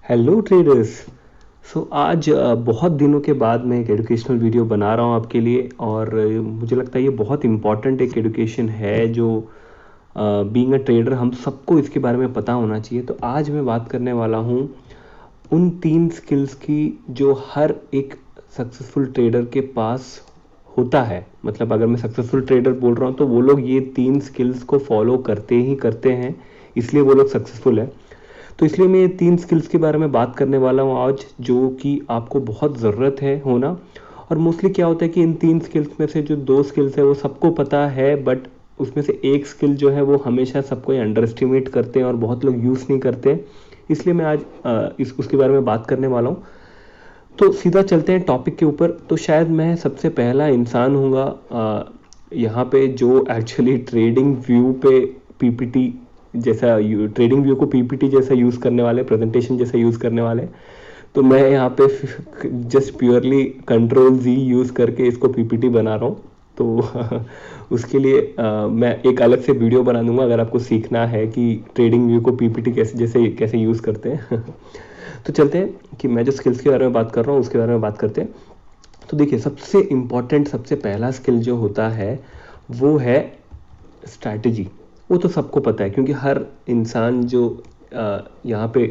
Hello traders. आज बहुत दिनों के बाद मैं एक एजुकेशनल वीडियो बना रहा हूँ आपके लिए और मुझे लगता है ये बहुत इम्पॉर्टेंट एक एजुकेशन है जो बीइंग अ ट्रेडर हम सबको इसके बारे में पता होना चाहिए। तो आज मैं बात करने वाला हूँ उन 3 स्किल्स की जो हर एक सक्सेसफुल ट्रेडर के पास होता है। मतलब अगर मैं सक्सेसफुल ट्रेडर बोल रहा हूँ तो वो लोग ये 3 स्किल्स को फॉलो करते ही करते हैं, इसलिए वो लोग सक्सेसफुल है। तो इसलिए मैं ये 3 स्किल्स के बारे में बात करने वाला हूँ आज, जो कि आपको बहुत ज़रूरत है होना। और मोस्टली क्या होता है कि इन 3 स्किल्स में से जो 2 स्किल्स है वो सबको पता है, बट उसमें से एक स्किल जो है वो हमेशा सबको अंडर एस्टिमेट करते हैं और बहुत लोग यूज़ नहीं करते। इसलिए मैं आज उसके बारे में बात करने वाला हूँ। तो सीधा चलते हैं टॉपिक के ऊपर। तो शायद मैं सबसे पहला इंसान हूँगा यहाँ पे जो एक्चुअली ट्रेडिंग व्यू पे पीपीटी जैसा ट्रेडिंग व्यू को पीपीटी जैसा यूज़ करने वाले, प्रेजेंटेशन जैसा यूज़ करने वाले। तो मैं यहाँ पे जस्ट प्योरली कंट्रोल जी यूज़ करके इसको पीपीटी बना रहा हूँ। तो उसके लिए मैं एक अलग से वीडियो बना दूंगा अगर आपको सीखना है कि ट्रेडिंग व्यू को पीपीटी कैसे यूज़ करते हैं। तो चलते हैं कि मैं जो स्किल्स के बारे में बात कर रहा हूँ उसके बारे में बात करते हैं। तो देखिए, सबसे इम्पॉर्टेंट सबसे पहला स्किल जो होता है वो है स्ट्रैटेजी। वो तो सबको पता है क्योंकि हर इंसान जो यहाँ पे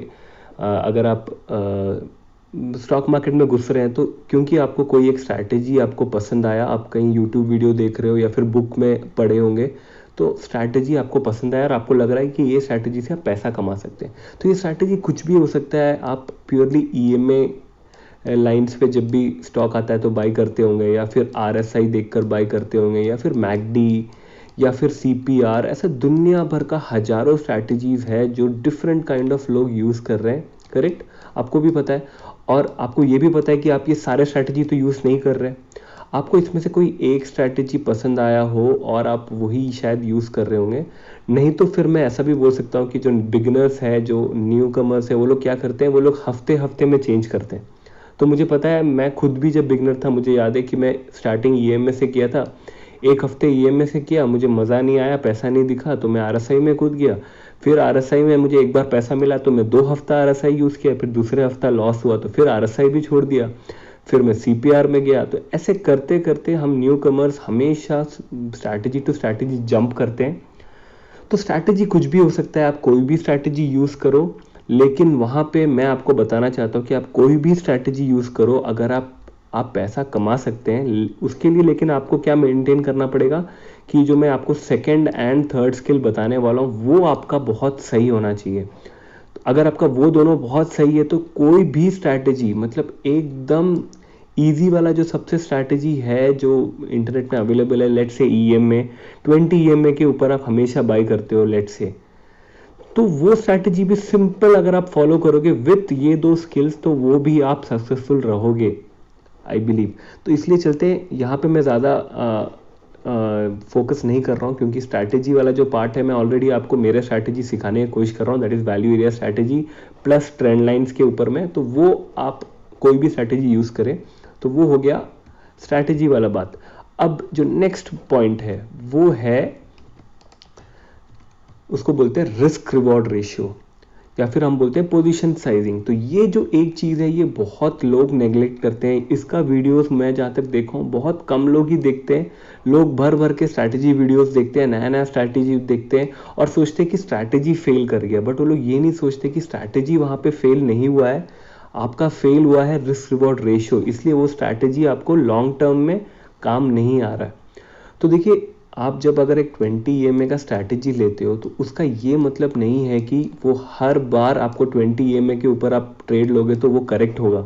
अगर आप स्टॉक मार्केट में घुस रहे हैं तो क्योंकि आपको कोई एक स्ट्रैटेजी आपको पसंद आया, आप कहीं यूट्यूब वीडियो देख रहे हो या फिर बुक में पढ़े होंगे, तो स्ट्रैटेजी आपको पसंद आया और आपको लग रहा है कि ये स्ट्रैटेजी से आप पैसा कमा सकते हैं। तो ये स्ट्रैटेजी कुछ भी हो सकता है। आप प्योरली ईएमए लाइंस पे जब भी स्टॉक आता है तो बाई करते होंगे, या फिर आरएसआई देखकर बाई करते होंगे, या फिर मैकडी, या फिर सीपीआर। ऐसा दुनिया भर का हजारों स्ट्रैटेजीज है जो डिफरेंट काइंड ऑफ लोग यूज़ कर रहे हैं। करेक्ट, आपको भी पता है। और आपको ये भी पता है कि आप ये सारे स्ट्रैटेजी तो यूज़ नहीं कर रहे। आपको इसमें से कोई एक स्ट्रैटेजी पसंद आया हो और आप वही शायद यूज़ कर रहे होंगे। नहीं तो फिर मैं ऐसा भी बोल सकता हूँ कि जो बिगिनर्स है, जो न्यू कमर्स है, वो लोग क्या करते हैं, वो लोग हफ्ते हफ्ते में चेंज करते हैं। तो मुझे पता है, मैं खुद भी जब बिगनर था मुझे याद है कि मैं स्टार्टिंग ईएमए से किया था। एक हफ्ते ईएमए से किया, मुझे मज़ा नहीं आया, पैसा नहीं दिखा तो मैं आरएसआई में कूद गया। फिर आरएसआई में मुझे एक बार पैसा मिला तो मैं 2 हफ्ता आरएसआई यूज़ किया, फिर दूसरे हफ्ता लॉस हुआ तो फिर आरएसआई भी छोड़ दिया। फिर मैं सीपीआर में गया। तो ऐसे करते करते हम न्यू कमर्स हमेशा स्ट्रैटेजी टू स्ट्रैटेजी जंप करते हैं। तो स्ट्रैटेजी कुछ भी हो सकता है, आप कोई भी स्ट्रैटेजी यूज़ करो, लेकिन वहाँ पे मैं आपको बताना चाहता हूँ कि आप कोई भी स्ट्रैटेजी यूज़ करो, अगर आप पैसा कमा सकते हैं उसके लिए। लेकिन आपको क्या मेंटेन करना पड़ेगा कि जो मैं आपको सेकंड एंड थर्ड स्किल बताने वाला हूँ वो आपका बहुत सही होना चाहिए। तो अगर आपका वो दोनों बहुत सही है तो कोई भी स्ट्रैटेजी, मतलब एकदम इजी वाला जो सबसे स्ट्रैटेजी है जो इंटरनेट में अवेलेबल है, लेट से ईएमए 20 ईएमए के ऊपर आप हमेशा बाई करते हो लेट से, तो वो स्ट्रैटेजी भी सिंपल अगर आप फॉलो करोगे विथ ये 2 स्किल्स तो वो भी आप सक्सेसफुल रहोगे, आई बिलीव। तो इसलिए चलते हैं, यहाँ पे मैं ज़्यादा फोकस नहीं कर रहा हूँ क्योंकि स्ट्रैटेजी वाला जो पार्ट है मैं ऑलरेडी आपको मेरे स्ट्रैटेजी सिखाने की कोशिश कर रहा हूँ, that is value area strategy plus trend lines के ऊपर में। तो वो आप कोई भी स्ट्रैटेजी यूज़ करें। तो वो हो गया स्ट्रैटेजी वाला बात। अब जो नेक्स्ट पॉइंट है वो है, उसको बोलते हैं रिस्क रिवॉर्ड रेशियो, या फिर हम बोलते हैं पोजीशन साइजिंग। तो ये जो एक चीज़ है ये बहुत लोग नेगलेक्ट करते हैं। इसका वीडियोस मैं जहाँ तक देखा हूँ बहुत कम लोग ही देखते हैं। लोग भर भर के स्ट्रैटेजी वीडियोस देखते हैं, नया नया स्ट्रैटेजी देखते हैं और सोचते हैं कि स्ट्रैटेजी फेल कर गया, बट वो लोग ये नहीं सोचते कि स्ट्रैटेजी वहाँ पे फेल नहीं हुआ है, आपका फेल हुआ है रिस्क रिवॉर्ड रेशियो। इसलिए वो स्ट्रैटेजी आपको लॉन्ग टर्म में काम नहीं आ रहा है। तो देखिए, आप जब अगर एक 20 ईएमए का स्ट्रैटेजी लेते हो तो उसका ये मतलब नहीं है कि वो हर बार आपको 20 ईएमए के ऊपर आप ट्रेड लोगे तो वो करेक्ट होगा।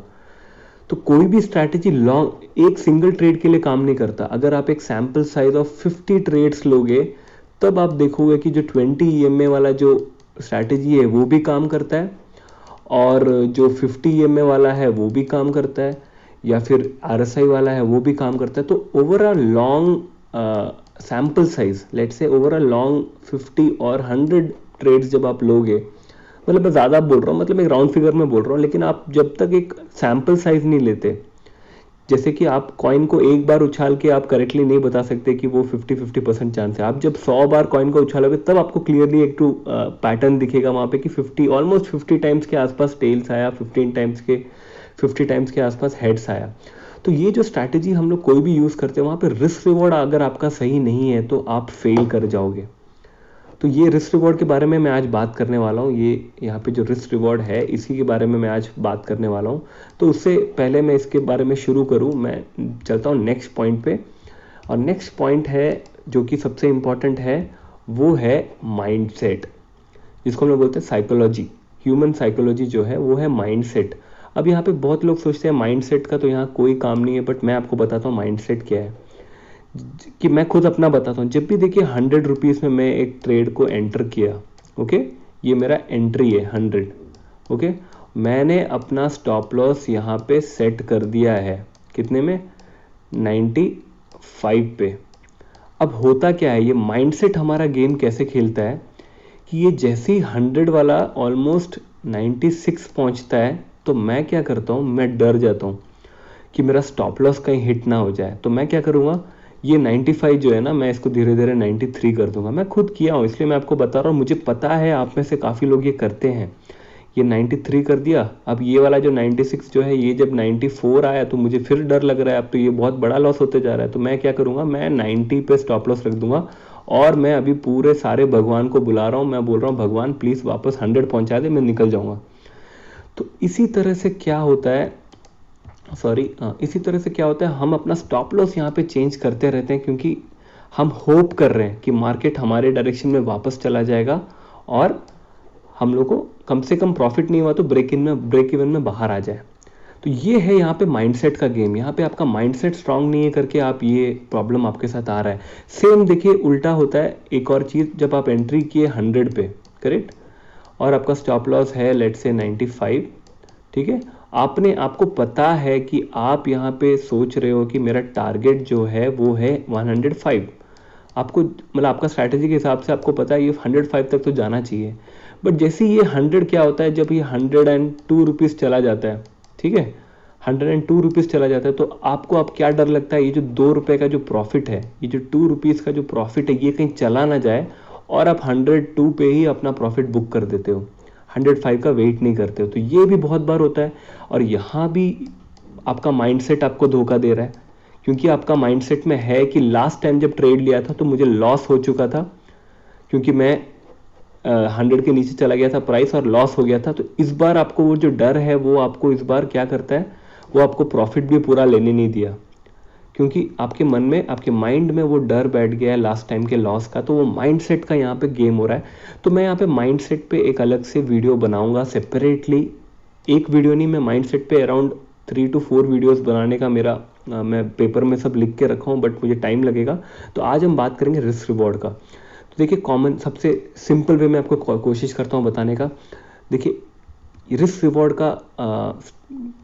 तो कोई भी स्ट्रैटेजी लॉन्ग एक सिंगल ट्रेड के लिए काम नहीं करता। अगर आप एक सैंपल साइज ऑफ 50 ट्रेड्स लोगे तब आप देखोगे कि जो 20 ईएमए वाला जो स्ट्रैटेजी है वो भी काम करता है, और जो 50 ईएमए वाला है वो भी काम करता है, या फिर आरएसआई वाला है वो भी काम करता है। तो over a long sample size, let से ओवर अ लॉन्ग 50 और 100 ट्रेड्स जब आप लोगे, मतलब मैं ज़्यादा बोल रहा हूँ, मतलब एक राउंड फिगर में बोल रहा हूँ, लेकिन आप जब तक एक सैम्पल साइज नहीं लेते जैसे कि आप कॉइन को एक बार उछाल के आप करेक्टली नहीं बता सकते कि वो 50-50% चांस है। आप जब 100 बार कॉइन को उछालोगे तब आपको क्लियरली एक टू पैटर्न दिखेगा वहाँ पे कि 50 ऑलमोस्ट 50 टाइम्स के आसपास टेल्स आया, 50 टाइम्स के आसपास हेड्स आया। तो ये जो स्ट्रैटेजी हम लोग कोई भी यूज़ करते हैं वहाँ पे रिस्क रिवॉर्ड अगर आपका सही नहीं है तो आप फेल कर जाओगे। तो ये रिस्क रिवॉर्ड के बारे में मैं आज बात करने वाला हूँ। ये यहाँ पे जो रिस्क रिवॉर्ड है इसी के बारे में मैं आज बात करने वाला हूँ। तो उससे पहले मैं इसके बारे में शुरू करूँ, मैं चलता हूँ नेक्स्ट पॉइंट पे। और नेक्स्ट पॉइंट है जो कि सबसे इम्पॉर्टेंट है, वो है माइंडसेट, जिसको हम लोग बोलते हैं साइकोलॉजी। ह्यूमन साइकोलॉजी जो है वो है माइंडसेट। अब यहाँ पे बहुत लोग सोचते हैं माइंडसेट का तो यहाँ कोई काम नहीं है, बट मैं आपको बताता हूँ माइंडसेट क्या है। कि मैं खुद अपना बताता हूँ। जब भी देखिए 100 रुपीज़ में मैं एक ट्रेड को एंटर किया, ओके, ये मेरा एंट्री है 100, ओके, मैंने अपना स्टॉप लॉस यहाँ पे सेट कर दिया है कितने में, 95 पे। अब होता क्या है, ये माइंडसेट हमारा गेम कैसे खेलता है कि ये जैसे ही 100 वाला ऑलमोस्ट 96 पहुँचता है तो मैं क्या करता हूँ, मैं डर जाता हूँ कि मेरा स्टॉप लॉस कहीं हिट ना हो जाए। तो मैं क्या करूँगा, ये 95 जो है ना, मैं इसको धीरे धीरे 93 कर दूंगा। मैं खुद किया हूँ इसलिए मैं आपको बता रहा हूँ, मुझे पता है आप में से काफ़ी लोग ये करते हैं। ये 93 कर दिया, अब ये वाला जो 96 जो है, ये जब 94 आया तो मुझे फिर डर लग रहा है, अब तो ये बहुत बड़ा लॉस होते जा रहा है। तो मैं क्या करूँगा, मैं 90 पे स्टॉप लॉस रख दूंगा और मैं अभी पूरे सारे भगवान को बुला रहा हूँ। मैं बोल रहा हूँ भगवान प्लीज़ वापस 100 पहुँचा दे, मैं निकल जाऊँगा। तो इसी तरह से क्या होता है, इसी तरह से क्या होता है, हम अपना स्टॉप लॉस यहाँ पे चेंज करते रहते हैं क्योंकि हम होप कर रहे हैं कि मार्केट हमारे डायरेक्शन में वापस चला जाएगा और हम लोग को कम से कम प्रॉफिट नहीं हुआ तो ब्रेक इवन में बाहर आ जाए। तो ये है यहाँ पे माइंडसेट का गेम। यहाँ पे आपका माइंडसेट स्ट्रांग नहीं है करके आप ये प्रॉब्लम आपके साथ आ रहा है। सेम देखिए उल्टा होता है एक और चीज़, जब आप एंट्री किए 100 पे, करेक्ट, और आपका स्टॉप लॉस है लेट से 95, ठीक है, आपको पता है कि आप यहाँ पे सोच रहे हो कि मेरा टारगेट जो है वो है 105। आपको मतलब आपका स्ट्रैटेजी के हिसाब से आपको पता है ये 105 तक तो जाना चाहिए। बट जैसे ये 100 क्या होता है, जब ये 102 रुपीज़ चला जाता है, ठीक है, 102 रुपीज़ चला जाता है, तो आपको अब क्या डर लगता है, ये जो 2 रुपये का जो प्रॉफिट है, ये जो 2 रुपीज़ का जो प्रॉफिट है, ये कहीं चला ना जाए और आप 102 पे ही अपना प्रॉफिट बुक कर देते हो, 105 का वेट नहीं करते हो। तो ये भी बहुत बार होता है। और यहाँ भी आपका माइंडसेट आपको धोखा दे रहा है क्योंकि आपका माइंडसेट में है कि लास्ट टाइम जब ट्रेड लिया था तो मुझे लॉस हो चुका था क्योंकि मैं 100 के नीचे चला गया था प्राइस और लॉस हो गया था। तो इस बार आपको वो जो डर है वो आपको इस बार क्या करता है, वो आपको प्रॉफिट भी पूरा लेने नहीं दिया क्योंकि आपके मन में, आपके माइंड में वो डर बैठ गया है लास्ट टाइम के लॉस का। तो वो माइंडसेट का यहाँ पे गेम हो रहा है। तो मैं यहाँ पे माइंडसेट पे एक अलग से वीडियो बनाऊंगा सेपरेटली। एक वीडियो नहीं, मैं माइंडसेट पे अराउंड 3 to 4 वीडियोस बनाने का मेरा मैं पेपर में सब लिख के रखा हूँ, बट मुझे टाइम लगेगा। तो आज हम बात करेंगे रिस्क रिवॉर्ड का। तो देखिए कॉमन सबसे सिंपल वे में आपको कोशिश करता हूँ बताने का। देखिए रिस्क रिवॉर्ड का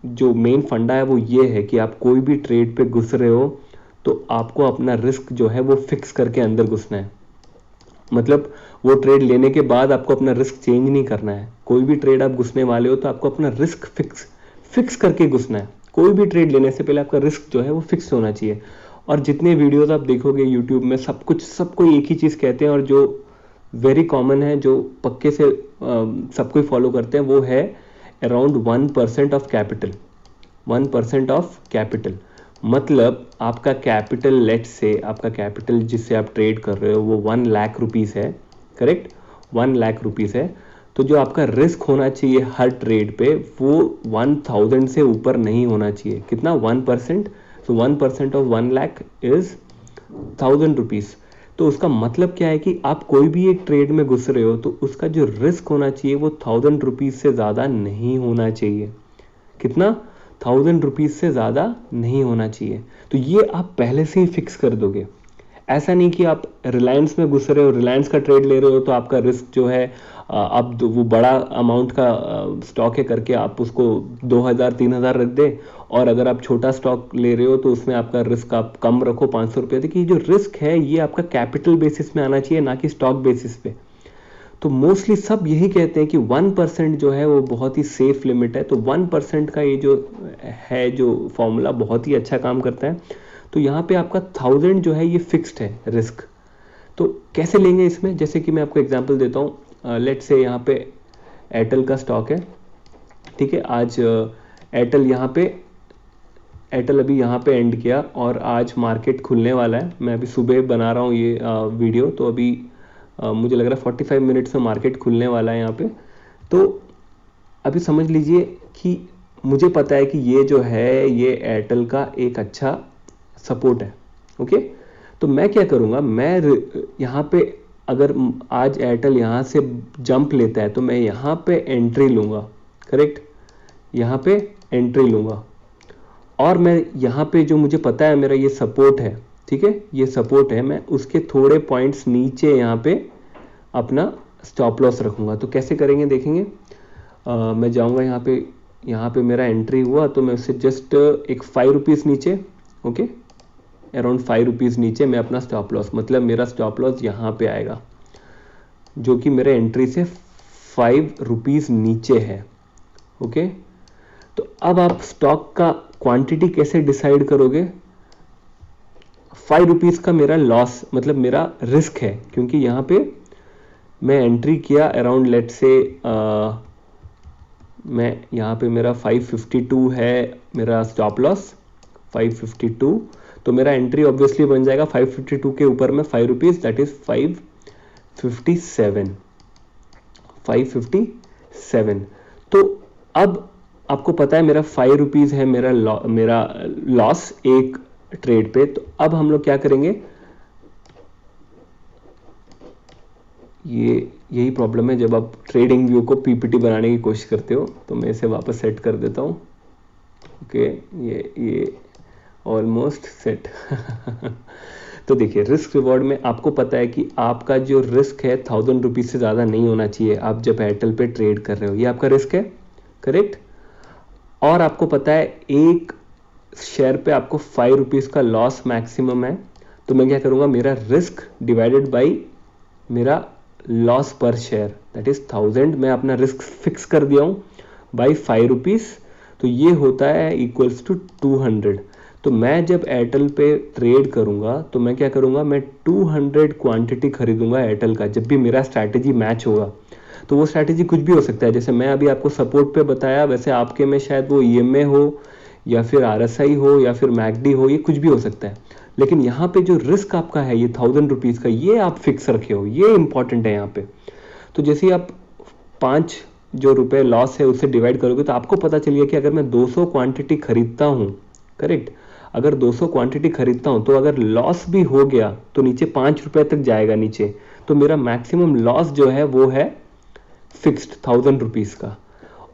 जो मेन फंडा है वो ये है कि आप कोई भी ट्रेड पे घुस रहे हो तो आपको अपना रिस्क जो है वो फिक्स करके अंदर घुसना है। मतलब वो ट्रेड लेने के बाद आपको अपना रिस्क चेंज नहीं करना है। कोई भी ट्रेड आप घुसने वाले हो तो आपको अपना रिस्क फिक्स करके घुसना है। कोई भी ट्रेड लेने से पहले आपका रिस्क जो है वो फिक्स होना चाहिए। और जितने वीडियोस आप देखोगे यूट्यूब में सबको एक ही चीज़ कहते हैं और जो वेरी कॉमन है, जो पक्के से सब कोई फॉलो करते हैं, वो है around 1% of capital. 1% of capital मतलब आपका कैपिटल, लेट से आपका कैपिटल जिससे आप ट्रेड कर रहे हो वो 1 लाख रुपीज़ है, करेक्ट, 1 लाख रुपीज़ है। तो जो आपका रिस्क होना चाहिए हर ट्रेड पे वो 1000 से ऊपर नहीं होना चाहिए। कितना, 1%। तो 1% ऑफ 1 लाख इज 1000 रुपीज़। तो उसका मतलब क्या है कि आप कोई भी एक ट्रेड में घुस रहे हो तो उसका जो रिस्क होना चाहिए वो 1000 रुपीज़ से ज़्यादा नहीं होना चाहिए। कितना, 1000 रुपीज़ से ज़्यादा नहीं होना चाहिए। तो ये आप पहले से ही फिक्स कर दोगे। ऐसा नहीं कि आप रिलायंस में घुस रहे हो, रिलायंस का ट्रेड ले रहे हो तो आपका रिस्क जो है अब वो बड़ा अमाउंट का स्टॉक है करके आप उसको 2000-3000 रख दे, और अगर आप छोटा स्टॉक ले रहे हो तो उसमें आपका रिस्क आप कम रखो 500 रुपये। देखिए जो रिस्क है ये आपका कैपिटल बेसिस में आना चाहिए, ना कि स्टॉक बेसिस पे। तो मोस्टली सब यही कहते हैं कि 1% जो है वो बहुत ही सेफ लिमिट है। तो 1% का ये जो है जो फॉर्मूला बहुत ही अच्छा काम करता है। तो यहाँ पे आपका 1000 जो है ये फिक्स्ड है रिस्क। तो कैसे लेंगे इसमें, जैसे कि मैं आपको एग्जांपल देता हूँ। लेट से यहाँ पे एयरटेल का स्टॉक है, ठीक है। आज एयरटेल अभी यहाँ पे एंड किया और आज मार्केट खुलने वाला है। मैं अभी सुबह बना रहा हूँ ये वीडियो, तो अभी मुझे लग रहा है 45 मिनट्स में मार्केट खुलने वाला है यहाँ पे। तो अभी समझ लीजिए कि मुझे पता है कि ये जो है ये एयरटेल का एक अच्छा सपोर्ट है, ओके। तो मैं क्या करूँगा, मैं यहाँ पे अगर आज एयरटेल यहाँ से जंप लेता है तो मैं यहाँ पे एंट्री लूँगा, करेक्ट, यहाँ पे एंट्री लूँगा। और मैं यहाँ पे जो मुझे पता है मेरा ये सपोर्ट है, ठीक है, ये सपोर्ट है, मैं उसके थोड़े पॉइंट्स नीचे यहाँ पे अपना स्टॉप लॉस रखूँगा। तो कैसे करेंगे देखेंगे। मैं जाऊँगा यहाँ पे मेरा एंट्री हुआ तो मैं उससे जस्ट एक 5 रुपीज़ नीचे, ओके, अराउंड 5 रुपीज़ नीचे मैं अपना स्टॉप लॉस, मतलब मेरा स्टॉप लॉस यहाँ पे आएगा जो कि मेरे एंट्री से 5 रुपीज़ नीचे है, ओके। तो अब आप स्टॉक का क्वांटिटी कैसे डिसाइड करोगे। 5 रुपीज़ का मेरा लॉस मतलब मेरा रिस्क है, क्योंकि यहाँ पे मैं एंट्री किया अराउंड लेट से मैं यहाँ पे मेरा 552 है मेरा स्टॉप लॉस 552। तो मेरा एंट्री ऑब्वियसली बन जाएगा 552 के ऊपर में 5 रुपीज़, दैट इज 557। तो अब आपको पता है मेरा 5 रुपीज़ है मेरा लॉस एक ट्रेड पे। तो अब हम लोग क्या करेंगे, यही प्रॉब्लम है जब आप ट्रेडिंग व्यू को पीपीटी बनाने की कोशिश करते हो। तो मैं इसे वापस सेट कर देता हूँ, ओके, ये ऑलमोस्ट सेट। तो देखिए रिस्क रिवॉर्ड में आपको पता है कि आपका जो रिस्क है 1000 रुपीज़ से ज़्यादा नहीं होना चाहिए। आप जब एयरटेल पे ट्रेड कर रहे हो, ये आपका रिस्क है, करेक्ट। और आपको पता है एक शेयर पे आपको 5 रुपीज़ का लॉस मैक्सिमम है। तो मैं क्या करूँगा, मेरा रिस्क डिवाइडेड बाई मेरा लॉस पर शेयर, दैट इज 1000, मैं अपना रिस्क फिक्स कर दिया हूँ बाई 5 रुपीज़। तो ये होता है इक्वल्स टू 200। तो मैं जब एयरटेल पे ट्रेड करूँगा तो मैं क्या करूँगा, मैं 200 क्वांटिटी खरीदूंगा एयरटेल का। जब भी मेरा स्ट्रैटेजी मैच होगा, तो वो स्ट्रैटेजी कुछ भी हो सकता है। जैसे मैं अभी आपको सपोर्ट पे बताया, वैसे आपके में शायद वो EMA हो या फिर RSI हो या फिर MACD हो, ये कुछ भी हो सकता है। लेकिन यहाँ पे जो रिस्क आपका है ये 1000 रुपीज़ का, ये आप फिक्स रखे हो, ये इंपॉर्टेंट है यहाँ पे। तो जैसे आप 5 जो रुपए लॉस है उससे डिवाइड करोगे तो आपको पता चलिए कि अगर मैं 200 क्वांटिटी खरीदता हूँ, करेक्ट, अगर 200 क्वांटिटी खरीदता हूँ तो अगर लॉस भी हो गया तो नीचे 5 रुपए तक जाएगा नीचे। तो मेरा मैक्सिमम लॉस जो है वो है फिक्स्ड 1000 रुपीज़ का।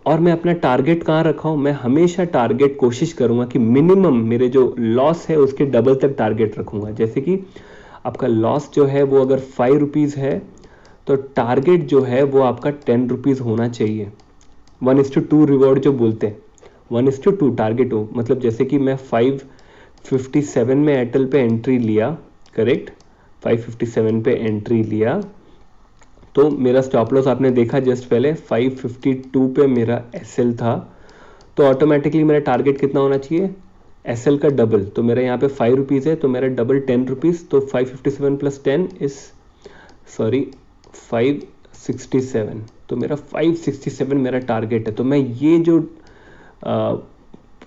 और मैं अपना टारगेट कहाँ रखा हूँ, मैं हमेशा टारगेट कोशिश करूँगा कि मिनिमम मेरे जो लॉस है उसके डबल तक टारगेट रखूँगा। जैसे कि आपका लॉस जो है वो अगर 5 रुपीज़ है तो टारगेट जो है वो आपका 10 रुपीज़ होना चाहिए। 1:2 रिवॉर्ड जो बोलते हैं, 1:2 टारगेट हो, मतलब जैसे कि मैं 557 में एयरटेल पे एंट्री लिया, करेक्ट, 557 पे एंट्री लिया तो मेरा स्टॉप लॉस आपने देखा जस्ट पहले 552 पे मेरा SL था। तो ऑटोमेटिकली मेरा टारगेट कितना होना चाहिए, SL का डबल। तो मेरा यहाँ पे 5 रुपीज़ है तो मेरा डबल 10 रुपीज़। तो 557 प्लस 10 इज 567। तो मेरा 567 मेरा टारगेट है। तो मैं ये जो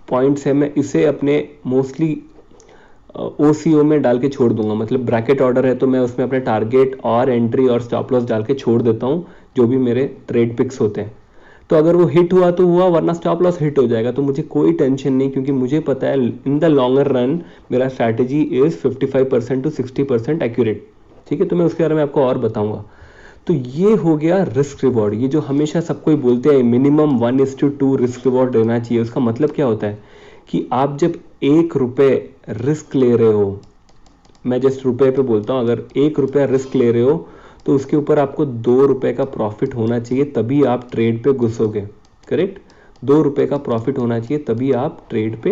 पॉइंट्स है मैं इसे अपने मोस्टली OCO में डाल के छोड़ दूंगा, मतलब ब्रैकेट ऑर्डर है तो मैं उसमें अपने टारगेट और एंट्री और स्टॉप लॉस डाल के छोड़ देता हूँ जो भी मेरे ट्रेड पिक्स होते हैं। तो अगर वो हिट हुआ तो हुआ, वरना स्टॉप लॉस हिट हो जाएगा तो मुझे कोई टेंशन नहीं, क्योंकि मुझे पता है इन द लॉन्गर रन मेरा स्ट्रैटेजी इज 55% to 60% एक्यूरेट, ठीक है। तो मैं उसके बारे में आपको और बताऊंगा। तो ये हो गया रिस्क रिवॉर्ड। ये जो हमेशा सबको ही बोलते हैं मिनिमम 1:2 रिस्क रिवॉर्ड रहना चाहिए, उसका मतलब क्या होता है कि आप जब 1 रुपये रिस्क ले रहे हो, मैं जस्ट रुपए पे बोलता हूँ, अगर 1 रुपया रिस्क ले रहे हो तो उसके ऊपर आपको 2 रुपये का प्रॉफिट होना चाहिए, तभी आप ट्रेड पे घुसोगे, करेक्ट। 2 रुपये का प्रॉफिट होना चाहिए तभी आप ट्रेड पे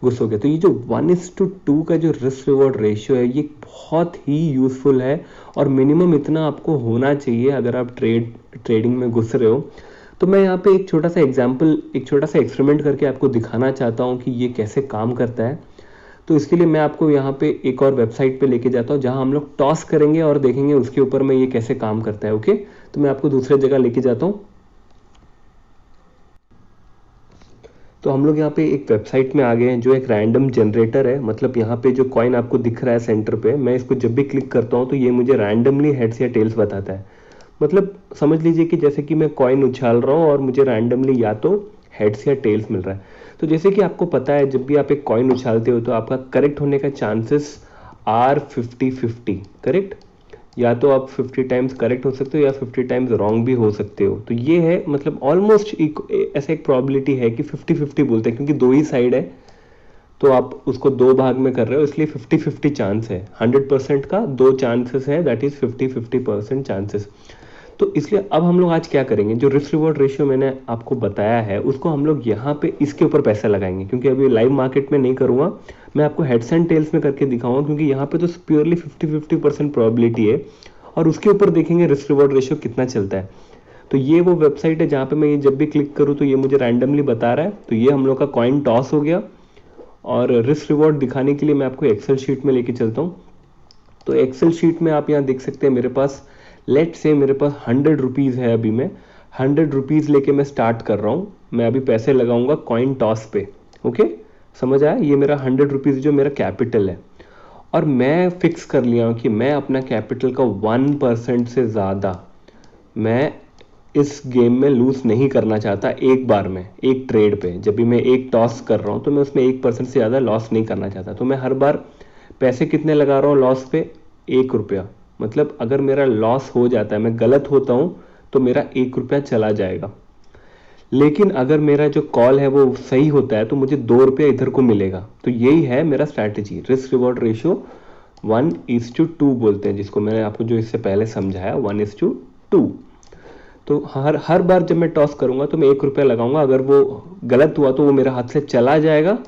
घुसोगे। तो ये जो 1:2 का जो रिस्क रिवॉर्ड रेशियो है ये बहुत ही यूज़फुल है, और मिनिमम इतना आपको होना चाहिए अगर आप ट्रेडिंग में घुस रहे हो। तो मैं यहाँ पे एक छोटा सा एग्जाम्पल, एक छोटा सा एक्सपेरिमेंट करके आपको दिखाना चाहता हूँ कि ये कैसे काम करता है। तो इसके लिए मैं आपको यहाँ पे एक और वेबसाइट पे लेके जाता हूँ जहाँ हम लोग टॉस करेंगे और देखेंगे उसके ऊपर में ये कैसे काम करता है। ओके, तो मैं आपको दूसरे जगह लेके जाता हूँ। तो हम लोग यहाँ पे एक वेबसाइट में आ गए हैं जो एक रैंडम जनरेटर है। मतलब यहाँ पे जो कॉइन आपको दिख रहा है सेंटर पे, मैं इसको जब भी क्लिक करता हूँ तो ये मुझे रैंडमली हेड्स या टेल्स बताता है। मतलब समझ लीजिए कि जैसे कि मैं कॉइन उछाल रहा हूँ और मुझे रैंडमली या तो हेड्स या टेल्स मिल रहा है। तो जैसे कि आपको पता है जब भी आप एक कॉइन उछालते हो तो आपका करेक्ट होने का चांसेस आर 50-50, करेक्ट। या तो आप 50 टाइम्स करेक्ट हो सकते हो या 50 टाइम्स रॉन्ग भी हो सकते हो। तो ये है मतलब ऑलमोस्ट ऐसा एक प्रॉबिलिटी है कि 50-50 बोलते हैं, क्योंकि दो ही साइड है तो आप उसको दो भाग में कर रहे हो, इसलिए 50-50 चांस है। 100% का दो चांसेस है, दैट इज 50-50% चांसेस। तो इसलिए अब हम लोग आज क्या करेंगे, जो रिस्क रिवॉर्ड रेशियो मैंने आपको बताया है उसको हम लोग यहाँ पे इसके ऊपर पैसा लगाएंगे, क्योंकि अभी लाइव मार्केट में नहीं करूँगा, मैं आपको हेड्स एंड टेल्स में करके दिखाऊंगा, क्योंकि यहाँ पे तो प्योरली 50-50% प्रोबेबिलिटी है, और उसके ऊपर देखेंगे रिस्क रिवॉर्ड रेशियो कितना चलता है। तो ये वो वेबसाइट है जहाँ पे मैं ये जब भी क्लिक करूँ तो ये मुझे रैंडमली बता रहा है। तो ये हम लोग का कॉइन टॉस हो गया, और रिस्क रिवॉर्ड दिखाने के लिए मैं आपको एक्सेल शीट में लेके चलता हूँ। तो एक्सेल शीट में आप यहाँ देख सकते हैं मेरे पास, लेट से मेरे पास 100 रुपीज़ है। अभी मैं 100 रुपीज़ लेके मैं स्टार्ट कर रहा हूँ। मैं अभी पैसे लगाऊंगा कॉइन टॉस पे। ओके, समझ आया, ये मेरा 100 रुपीज़ जो मेरा कैपिटल है, और मैं फिक्स कर लिया हूँ कि मैं अपना कैपिटल का 1% से ज़्यादा मैं इस गेम में लूज नहीं करना चाहता। एक बार में एक ट्रेड पे जब भी मैं एक टॉस कर रहा हूँ तो मैं उसमें 1% से ज़्यादा लॉस नहीं करना चाहता। तो मैं हर बार पैसे कितने लगा रहा हूँ लॉस पे, 1 रुपया। मतलब अगर मेरा लॉस हो जाता है, मैं गलत होता हूँ, तो मेरा 1 रुपया चला जाएगा। लेकिन अगर मेरा जो कॉल है वो सही होता है तो मुझे 2 रुपया इधर को मिलेगा। तो यही है मेरा स्ट्रैटेजी। रिस्क रिवॉर्ड रेशियो 1:2 बोलते हैं जिसको, मैंने आपको जो इससे पहले समझाया 1:2। तो हर बार जब मैं टॉस करूंगा तो मैं 1 रुपया लगाऊंगा। अगर वो गलत हुआ तो वो मेरे हाथ से चला जाएगा,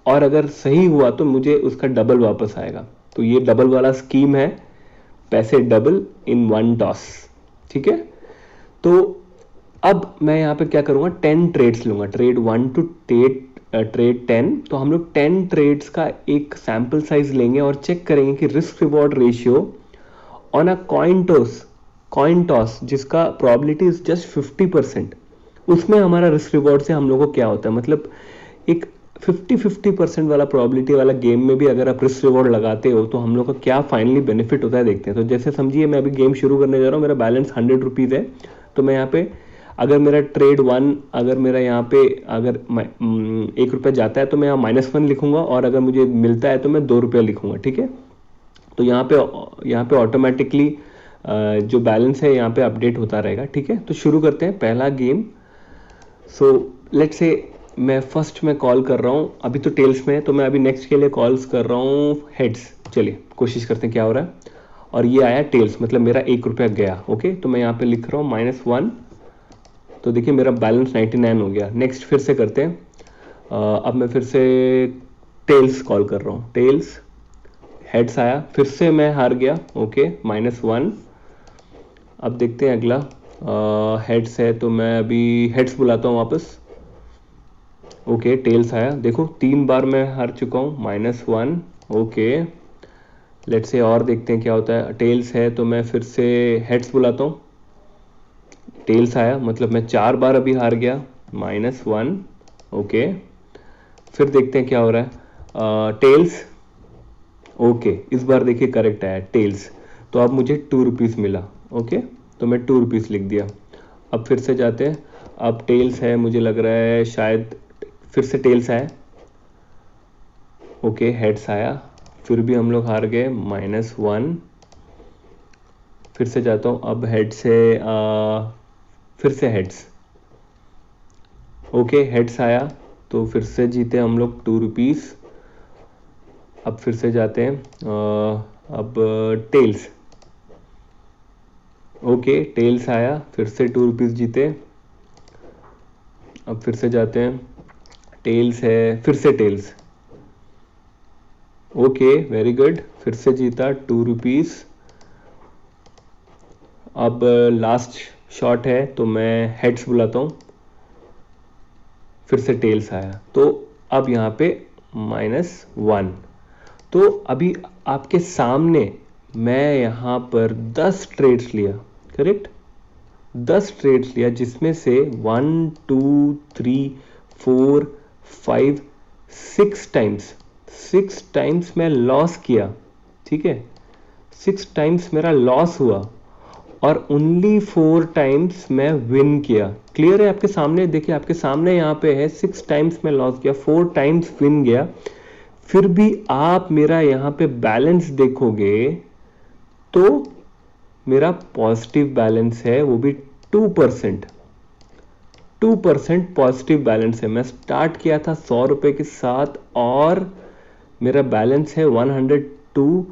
और अगर सही हुआ तो मुझे उसका डबल वापस आएगा। तो ये डबल वाला स्कीम है, पैसे डबल इन वन टॉस। ठीक है, तो अब मैं यहाँ पे क्या करूंगा, 10 ट्रेड्स लूंगा, ट्रेड 1 टू ट्रेड 10। तो हम लोग 10 ट्रेड्स का एक सैंपल साइज लेंगे और चेक करेंगे कि risk reward ratio on a coin toss जिसका प्रोबेबिलिटी इज जस्ट 50%, उसमें हमारा रिस्क रिवॉर्ड से हम लोगों को क्या होता है। मतलब एक 50-50% वाला प्रोबेबिलिटी वाला गेम में भी अगर आप रिस्क रिवॉर्ड लगाते हो तो हम लोग का क्या फाइनली बेनिफिट होता है देखते हैं। तो जैसे समझिए मैं अभी गेम शुरू करने जा रहा हूँ, मेरा बैलेंस 100 रुपीज़ है। तो मैं यहाँ पे अगर मेरा ट्रेड 1, अगर मेरा यहाँ पे अगर 1 रुपया जाता है तो मैं यहाँ -1 लिखूंगा, और अगर मुझे मिलता है तो मैं 2 रुपया लिखूंगा। ठीक है, तो यहाँ पे ऑटोमेटिकली जो बैलेंस है यहाँ पे अपडेट होता रहेगा। ठीक है, तो शुरू करते हैं पहला गेम। सो लेट्स से मैं फर्स्ट में कॉल कर रहा हूँ, अभी तो टेल्स में है, तो मैं अभी नेक्स्ट के लिए कॉल्स कर रहा हूँ हेड्स। चलिए कोशिश करते हैं क्या हो रहा है। और ये आया टेल्स, मतलब मेरा 1 रुपया गया। ओके, तो मैं यहाँ पे लिख रहा हूँ -1। तो देखिए मेरा बैलेंस 99 हो गया। नेक्स्ट फिर से करते हैं। अब मैं फिर से टेल्स कॉल कर रहा हूँ, टेल्स, हेड्स आया, फिर से मैं हार गया। ओके, -1। अब देखते हैं अगला, हेड्स है तो मैं अभी हेड्स बुलाता हूँ वापस। ओके, टेल्स आया, देखो 3 बार मैं हार चुका हूँ, -1। ओके, लेट्स से और देखते हैं क्या होता है। टेल्स है तो मैं फिर से हेड्स बुलाता हूँ, टेल्स आया, मतलब मैं 4 बार अभी हार गया, -1। ओके, फिर देखते हैं क्या हो रहा है। टेल्स, ओके, इस बार देखिए करेक्ट आया टेल्स, तो अब मुझे 2 रुपीज़ मिला। ओके, तो मैं 2 रुपीज़ लिख दिया। अब फिर से जाते हैं, अब टेल्स है, मुझे लग रहा है शायद फिर से टेल्स आया। ओके, हेड्स आया, फिर भी हम लोग हार गए, -1। फिर से जाता हूँ, अब हेड से फिर से हेड्स। ओके, हेड्स आया तो फिर से जीते हम लोग 2 रुपीज़। अब फिर से जाते हैं, अब टेल्स। ओके, टेल्स आया, फिर से 2 रुपीज़ जीते। अब फिर से जाते हैं, टेल्स है, फिर से टेल्स। ओके, वेरी गुड, फिर से जीता 2 रुपीज़। अब लास्ट शॉट है तो मैं हेड्स बुलाता हूँ, फिर से टेल्स आया तो अब यहाँ पे -1। तो अभी आपके सामने मैं यहाँ पर 10 ट्रेड्स लिया, करेक्ट, 10 ट्रेड्स लिया जिसमें से 1 2 3 4 5 6 टाइम्स मैं लॉस किया, ठीक है, 6 टाइम्स मेरा लॉस हुआ और ओनली 4 टाइम्स मैं विन किया। क्लियर है आपके सामने, देखिए आपके सामने यहाँ पे है 6 टाइम्स मैं लॉस किया, 4 टाइम्स विन गया। फिर भी आप मेरा यहाँ पे बैलेंस देखोगे तो मेरा पॉजिटिव बैलेंस है, वो भी 2%। 2% पॉजिटिव बैलेंस है। मैं स्टार्ट किया था 100 रुपए के साथ और मेरा बैलेंस है 102।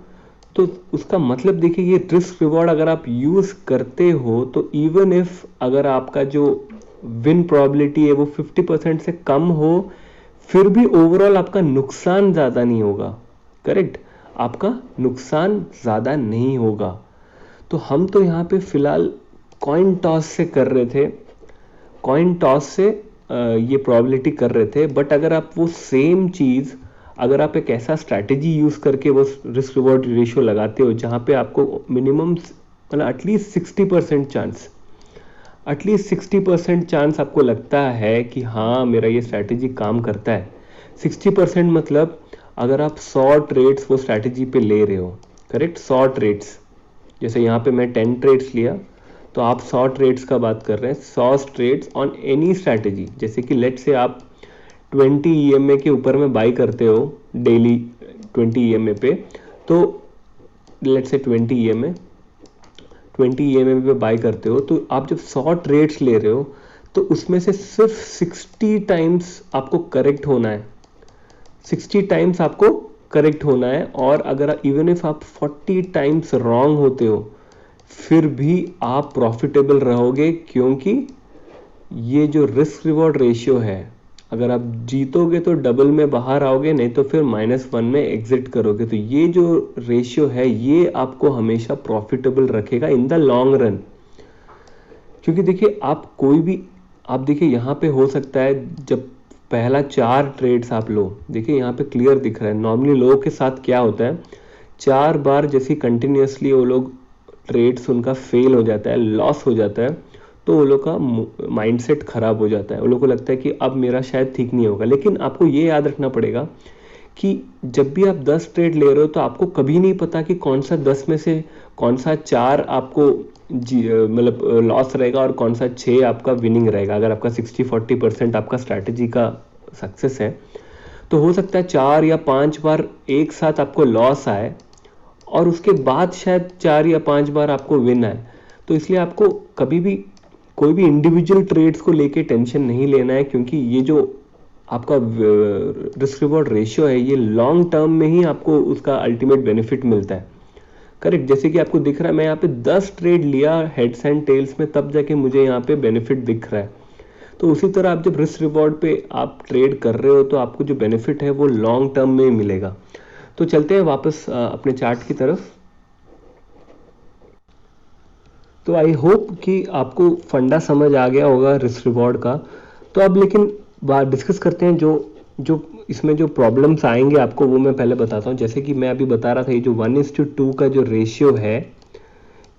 तो उसका मतलब देखिए, ये रिस्क रिवॉर्ड अगर आप यूज करते हो तो इवन इफ अगर आपका जो विन प्रोबेबिलिटी है वो 50% से कम हो, फिर भी ओवरऑल आपका नुकसान ज्यादा नहीं होगा, करेक्ट, आपका नुकसान ज्यादा नहीं होगा। तो हम तो यहाँ पे फिलहाल कॉइन टॉस से कर रहे थे, कॉइन टॉस से ये प्रोबेबिलिटी कर रहे थे। बट अगर आप वो सेम चीज, अगर आप एक ऐसा स्ट्रैटेजी यूज करके वो रिस्क रिवॉर्ड रेशियो लगाते हो जहां पे आपको मिनिमम मतलब एटलीस्ट 60% चांस आपको लगता है कि हाँ मेरा ये स्ट्रैटेजी काम करता है। 60% मतलब अगर आप 100 ट्रेड्स वो स्ट्रैटेजी पे ले रहे हो, करेक्ट, 100 ट्रेड्स, जैसे यहाँ पे मैं 10 ट्रेड्स लिया तो आप 100 ट्रेड्स का बात कर रहे हैं, 100 ट्रेड्स ऑन एनी स्ट्रैटेजी। जैसे कि लेट से आप 20 EMA के ऊपर में बाई करते हो डेली 20 EMA पे, तो लेट से 20 EMA पे बाई करते हो, तो आप जब 100 ट्रेड्स ले रहे हो तो उसमें से सिर्फ 60 टाइम्स आपको करेक्ट होना है, 60 टाइम्स आपको करेक्ट होना है। और अगर इवन इफ आप 40 टाइम्स रॉन्ग होते हो फिर भी आप प्रॉफिटेबल रहोगे, क्योंकि ये जो रिस्क रिवॉर्ड रेशियो है, अगर आप जीतोगे तो डबल में बाहर आओगे, नहीं तो फिर -1 में एग्जिट करोगे। तो ये जो रेशियो है ये आपको हमेशा प्रॉफिटेबल रखेगा इन द लॉन्ग रन। क्योंकि देखिए आप कोई भी, आप देखिए यहाँ पे हो सकता है जब पहला 4 ट्रेड्स आप लो, देखिए यहाँ पे क्लियर दिख रहा है नॉर्मली लोगों के साथ क्या होता है, 4 बार जैसी कंटिन्यूसली वो लोग ट्रेड्स उनका फेल हो जाता है, लॉस हो जाता है, तो वो लोग का माइंडसेट खराब हो जाता है, वो लोग को लगता है कि अब मेरा शायद ठीक नहीं होगा। लेकिन आपको ये याद रखना पड़ेगा कि जब भी आप 10 ट्रेड ले रहे हो तो आपको कभी नहीं पता कि कौन सा 10 में से कौन सा 4 आपको मतलब लॉस रहेगा और कौन सा 6 आपका विनिंग रहेगा। अगर आपका 60-40% आपका स्ट्रैटेजी का सक्सेस है तो हो सकता है 4 या 5 बार एक साथ आपको लॉस आए और उसके बाद शायद 4 या 5 बार आपको विन आए। तो इसलिए आपको कभी भी कोई भी इंडिविजुअल ट्रेड्स को लेके टेंशन नहीं लेना है, क्योंकि ये जो आपका रिस्क रिवॉर्ड रेशियो है ये लॉन्ग टर्म में ही आपको उसका अल्टीमेट बेनिफिट मिलता है, करेक्ट। जैसे कि आपको दिख रहा है मैं यहाँ पे 10 ट्रेड लिया हेड्स एंड टेल्स में, तब जाके मुझे यहाँ पे बेनिफिट दिख रहा है। तो उसी तरह आप जब रिस्क रिवॉर्ड पे आप ट्रेड कर रहे हो तो आपको जो बेनिफिट है वो लॉन्ग टर्म में मिलेगा। तो चलते हैं वापस अपने चार्ट की तरफ। तो आई होप कि आपको फंडा समझ आ गया होगा रिस्क रिवॉर्ड का। तो अब लेकिन बात डिस्कस करते हैं जो जो इसमें जो प्रॉब्लम्स आएंगे आपको, वो मैं पहले बताता हूँ। जैसे कि मैं अभी बता रहा था, ये जो 1:2 का जो रेशियो है,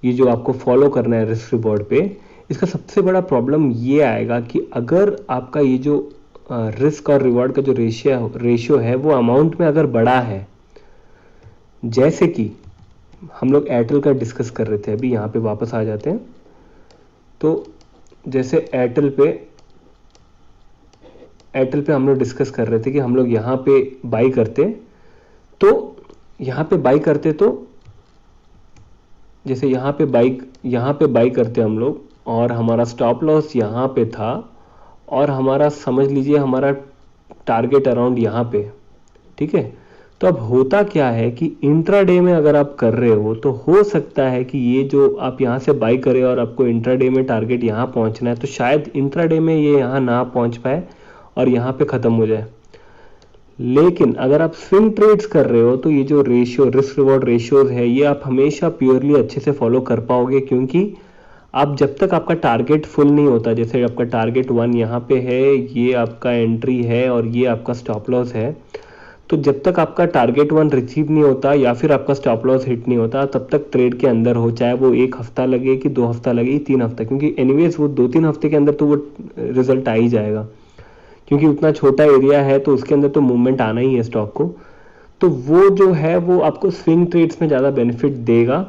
ये जो आपको फॉलो करना है रिस्क रिवॉर्ड पे, इसका सबसे बड़ा प्रॉब्लम ये आएगा कि अगर आपका ये जो रिस्क और रिवॉर्ड का जो रेशियो है वो अमाउंट में अगर बड़ा है, जैसे कि हम लोग एयरटेल का डिस्कस कर रहे थे, अभी यहाँ पे वापस आ जाते हैं। तो जैसे एयरटेल पे हम लोग डिस्कस कर रहे थे कि हम लोग यहाँ पे बाई करते, तो यहाँ पे बाई करते, तो जैसे यहाँ पे बाई करते हम लोग, और हमारा स्टॉप लॉस यहाँ पे था, और हमारा समझ लीजिए हमारा टारगेट अराउंड यहाँ पे, ठीक है। तो अब होता क्या है कि इंट्राडे में अगर आप कर रहे हो तो हो सकता है कि ये जो आप यहाँ से बाई करें और आपको इंट्राडे में टारगेट यहाँ पहुँचना है, तो शायद इंट्राडे में ये यहाँ ना पहुँच पाए और यहाँ पे ख़त्म हो जाए। लेकिन अगर आप स्विंग ट्रेड्स कर रहे हो तो ये जो रेशियो रिस्क रिवॉर्ड रेशियोज है ये आप हमेशा प्योरली अच्छे से फॉलो कर पाओगे, क्योंकि आप जब तक आपका टारगेट फुल नहीं होता, जैसे आपका टारगेट 1 यहाँ पे है, ये आपका एंट्री है और ये आपका स्टॉप लॉस है, तो जब तक आपका टारगेट 1 रिसीव नहीं होता या फिर आपका स्टॉप लॉस हिट नहीं होता तब तक ट्रेड के अंदर हो, चाहे वो 1 हफ्ता लगे कि 2 हफ्ता लगे, 3 हफ्ता, क्योंकि एनीवेज वो 2-3 हफ्ते के अंदर तो वो रिजल्ट आ ही जाएगा, क्योंकि उतना छोटा एरिया है तो उसके अंदर तो मूवमेंट आना ही है स्टॉक को। तो वो जो है वो आपको स्विंग ट्रेड्स में ज़्यादा बेनिफिट देगा।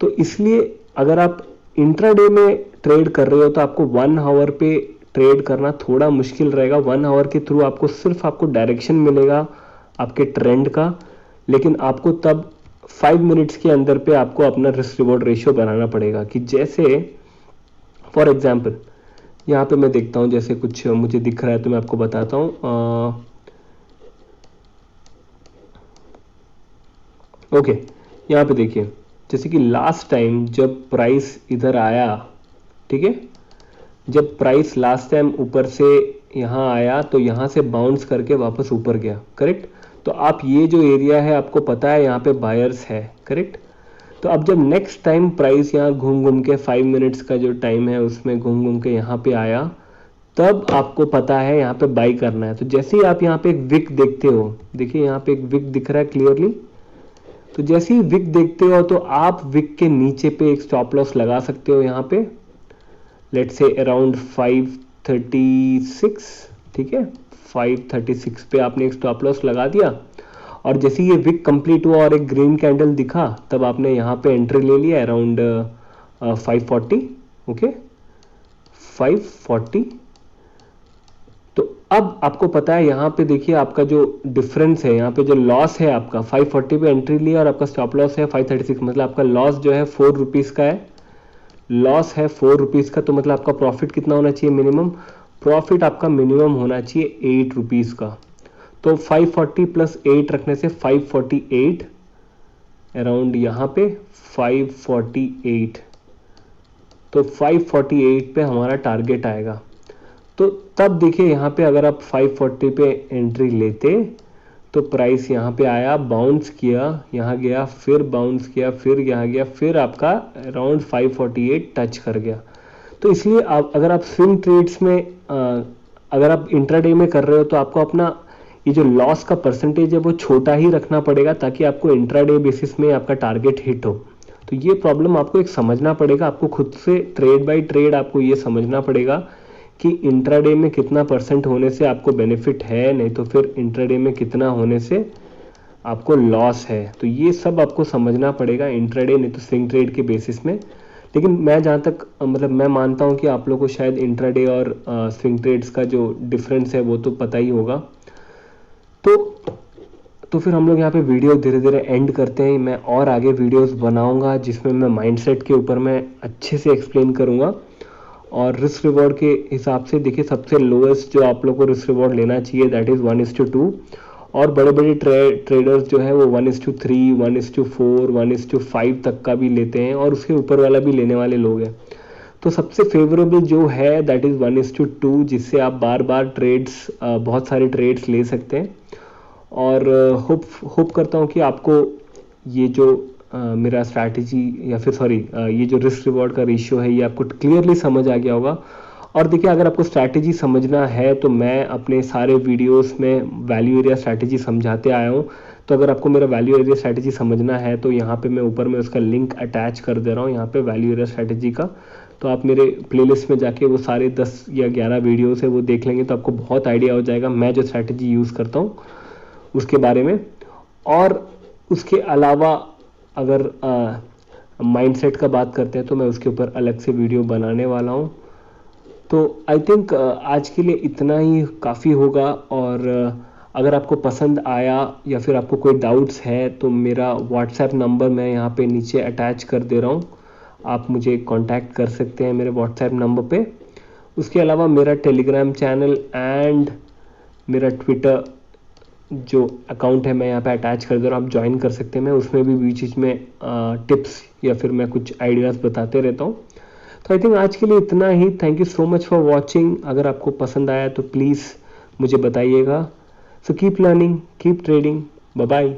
तो इसलिए अगर आप इंट्राडे में ट्रेड कर रहे हो तो आपको 1 आवर पे ट्रेड करना थोड़ा मुश्किल रहेगा। 1 आवर के थ्रू आपको सिर्फ आपको डायरेक्शन मिलेगा आपके ट्रेंड का, लेकिन आपको तब 5 मिनट्स के अंदर पे आपको अपना रिस्क रिवॉर्ड रेशियो बनाना पड़ेगा। कि जैसे फॉर एग्जांपल यहाँ पे मैं देखता हूँ, जैसे कुछ मुझे दिख रहा है तो मैं आपको बताता हूँ। ओके, यहाँ पे देखिए, जैसे कि लास्ट टाइम जब प्राइस इधर आया, ठीक है, जब प्राइस लास्ट टाइम ऊपर से यहाँ आया तो यहाँ से बाउंस करके वापस ऊपर गया, करेक्ट। तो आप ये जो एरिया है आपको पता है यहाँ पे बायर्स है, करेक्ट। तो अब जब नेक्स्ट टाइम प्राइस यहाँ घूम घूम के 5 मिनट्स का जो टाइम है उसमें घूम घूम के यहाँ पे आया, तब आपको पता है यहाँ पे बाई करना है। तो जैसे ही आप यहाँ पे एक विक देखते हो, देखिए यहाँ पे एक विक दिख रहा है क्लियरली, तो जैसे ही विक देखते हो तो आप विक के नीचे पे एक स्टॉप लॉस लगा सकते हो यहाँ पे, लेट्स से अराउंड 536, ठीक है, 536 पे आपने एक स्टॉप लॉस लगा दिया, और जैसे ये विक कंप्लीट हुआ और एक ग्रीन कैंडल दिखा तब आपने यहाँ पे एंट्री ले लिया अराउंड 540, ओके 540। तो अब आपको पता है यहाँ पे देखिए आपका जो डिफरेंस है, यहाँ पे जो लॉस है आपका 540 पे एंट्री लिया और आपका स्टॉप लॉस है 536, मतलब आपका लॉस जो है 4 रुपीज़ का है, लॉस है 4 रुपीज़ का। तो मतलब आपका प्रॉफिट कितना होना चाहिए, मिनिमम प्रॉफिट आपका मिनिमम होना चाहिए 8 रुपीज़ का। तो 540 प्लस 8 रखने से 548 अराउंड यहाँ पे 548, तो 548 पे हमारा टारगेट आएगा। तो तब देखिए यहाँ पे अगर आप 540 पे एंट्री लेते तो प्राइस यहाँ पे आया, बाउंस किया, यहाँ गया, फिर बाउंस किया, फिर यहाँ गया, फिर आपका अराउंड 548 टच कर गया। तो इसलिए आप अगर आप स्विंग ट्रेड्स में अगर आप इंट्राडे में कर रहे हो तो आपको अपना ये जो लॉस का परसेंटेज है वो छोटा ही रखना पड़ेगा, ताकि आपको इंट्राडे बेसिस में आपका टारगेट हिट हो। तो ये प्रॉब्लम आपको एक समझना पड़ेगा, आपको खुद से ट्रेड बाय ट्रेड आपको ये समझना पड़ेगा कि इंट्राडे में कितना परसेंट होने से आपको बेनिफिट है, नहीं तो फिर इंट्राडे में कितना होने से आपको लॉस है। तो ये सब आपको समझना पड़ेगा इंट्राडे नहीं तो स्विंग ट्रेड के बेसिस में। लेकिन मैं जहाँ तक मतलब मैं मानता हूँ कि आप लोगों को शायद इंट्राडे और स्विंग ट्रेड्स का जो डिफरेंस है वो तो पता ही होगा। तो फिर हम लोग यहाँ पे वीडियो धीरे धीरे एंड करते हैं। मैं और आगे वीडियोस बनाऊंगा जिसमें मैं माइंडसेट के ऊपर मैं अच्छे से एक्सप्लेन करूँगा, और रिस्क रिवॉर्ड के हिसाब से देखिए सबसे लोएस्ट जो आप लोग को रिस्क रिवॉर्ड लेना चाहिए दैट इज़ 1:2, और बड़े बड़े ट्रेडर्स जो है वो 1:3, 1:4, 1:5 तक का भी लेते हैं, और उसके ऊपर वाला भी लेने वाले लोग हैं। तो सबसे फेवरेबल जो है दैट इज़ 1:2, जिससे आप बार बार ट्रेड्स बहुत सारे ट्रेड्स ले सकते हैं। और होप करता हूँ कि आपको ये जो मेरा स्ट्रैटेजी या फिर सॉरी ये जो रिस्क रिवॉर्ड का रेशियो है ये आपको क्लियरली समझ आ गया होगा। और देखिए अगर आपको स्ट्रैटेजी समझना है तो मैं अपने सारे वीडियोस में वैल्यू एरिया स्ट्रैटेजी समझाते आया हूँ। तो अगर आपको मेरा वैल्यू एरिया स्ट्रैटेजी समझना है तो यहाँ पे मैं ऊपर में उसका लिंक अटैच कर दे रहा हूँ, यहाँ पे वैल्यू एरिया स्ट्रैटेजी का। तो आप मेरे प्लेलिस्ट में जाके वो सारे 10 या 11 वीडियोस है वो देख लेंगे, तो आपको बहुत आइडिया हो जाएगा मैं जो स्ट्रैटेजी यूज़ करता हूँ उसके बारे में। और उसके अलावा अगर माइंडसेट का बात करते हैं तो मैं उसके ऊपर अलग से वीडियो बनाने वाला हूँ। तो आई थिंक आज के लिए इतना ही काफ़ी होगा। और अगर आपको पसंद आया या फिर आपको कोई डाउट्स है तो मेरा व्हाट्सएप नंबर मैं यहाँ पे नीचे अटैच कर दे रहा हूँ, आप मुझे कांटेक्ट कर सकते हैं मेरे व्हाट्सएप नंबर पे। उसके अलावा मेरा टेलीग्राम चैनल एंड मेरा ट्विटर जो अकाउंट है मैं यहाँ पे अटैच कर दे रहा हूँ, आप ज्वाइन कर सकते हैं। मैं उसमें भी बीच बीच में टिप्स या फिर मैं कुछ आइडियाज़ बताते रहता हूँ। तो आई थिंक आज के लिए इतना ही। Thank you so much for watching. अगर आपको पसंद आया तो प्लीज़ मुझे बताइएगा। So keep learning, keep trading. Bye bye.